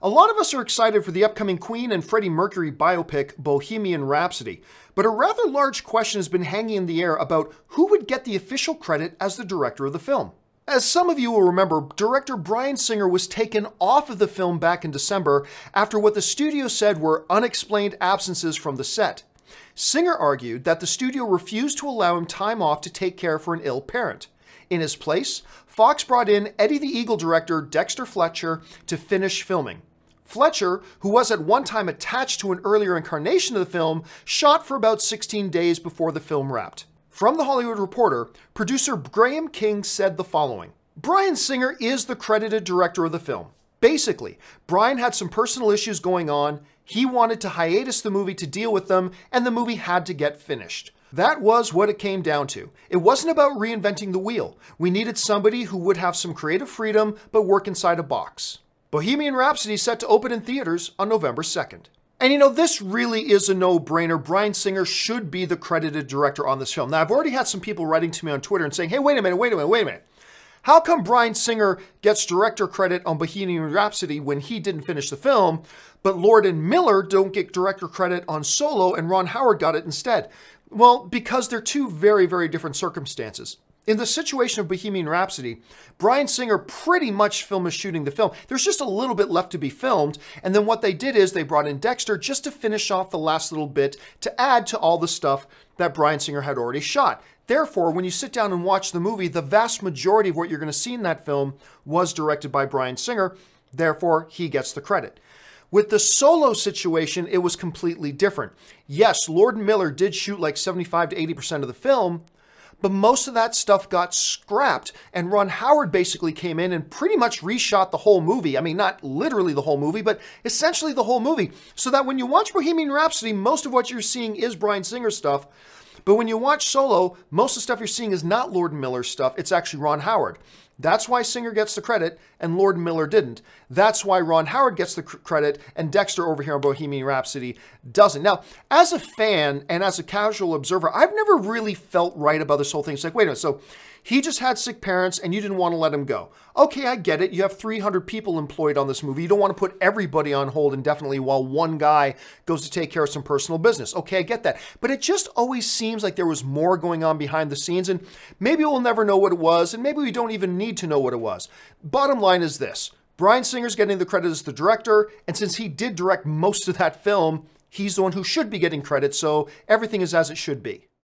A lot of us are excited for the upcoming Queen and Freddy Mercury biopic, Bohemian Rhapsody, but a rather large question has been hanging in the air about who would get the official credit as the director of the film. As some of you will remember, director Bryan Singer was taken off of the film back in December after what the studio said were unexplained absences from the set. Singer argued that the studio refused to allow him time off to take care for an ill parent. In his place, Fox brought in Eddie the Eagle director Dexter Fletcher to finish filming. Fletcher, who was at one time attached to an earlier incarnation of the film, shot for about 16 days before the film wrapped. From The Hollywood Reporter, producer Graham King said the following: Bryan Singer is the credited director of the film. Basically, Bryan had some personal issues going on, he wanted to hiatus the movie to deal with them, and the movie had to get finished. That was what it came down to. It wasn't about reinventing the wheel. We needed somebody who would have some creative freedom, but work inside a box. Bohemian Rhapsody is set to open in theaters on November 2nd. And you know, this really is a no-brainer. Bryan Singer should be the credited director on this film. Now, I've already had some people writing to me on Twitter and saying, hey, wait a minute. How come Bryan Singer gets director credit on Bohemian Rhapsody when he didn't finish the film, but Lord and Miller don't get director credit on Solo and Ron Howard got it instead? Well, because they're two very, very different circumstances. In the situation of Bohemian Rhapsody, Bryan Singer pretty much finished shooting the film. There's just a little bit left to be filmed, and then what they did is they brought in Dexter just to finish off the last little bit to add to all the stuff that Bryan Singer had already shot. Therefore, when you sit down and watch the movie, the vast majority of what you're going to see in that film was directed by Bryan Singer. Therefore, he gets the credit. With the Solo situation, it was completely different. Yes, Lord and Miller did shoot like 75 to 80% of the film, but most of that stuff got scrapped, and Ron Howard basically came in and pretty much reshot the whole movie. I mean, not literally the whole movie, but essentially the whole movie. So that when you watch Bohemian Rhapsody, most of what you're seeing is Bryan Singer stuff, but when you watch Solo, most of the stuff you're seeing is not Lord and Miller stuff, it's actually Ron Howard. That's why Singer gets the credit and Lord and Miller didn't. That's why Ron Howard gets the credit and Dexter over here on Bohemian Rhapsody doesn't. Now, as a fan and as a casual observer, I've never really felt right about this whole thing. It's like, wait a minute, so he just had sick parents and you didn't want to let him go. Okay, I get it. You have 300 people employed on this movie. You don't want to put everybody on hold indefinitely while one guy goes to take care of some personal business. Okay, I get that. But it just always seems like there was more going on behind the scenes, and maybe we'll never know what it was, and maybe we don't even need to know what it was. Bottom line is this: Bryan Singer's getting the credit as the director, and since he did direct most of that film, he's the one who should be getting credit, so everything is as it should be.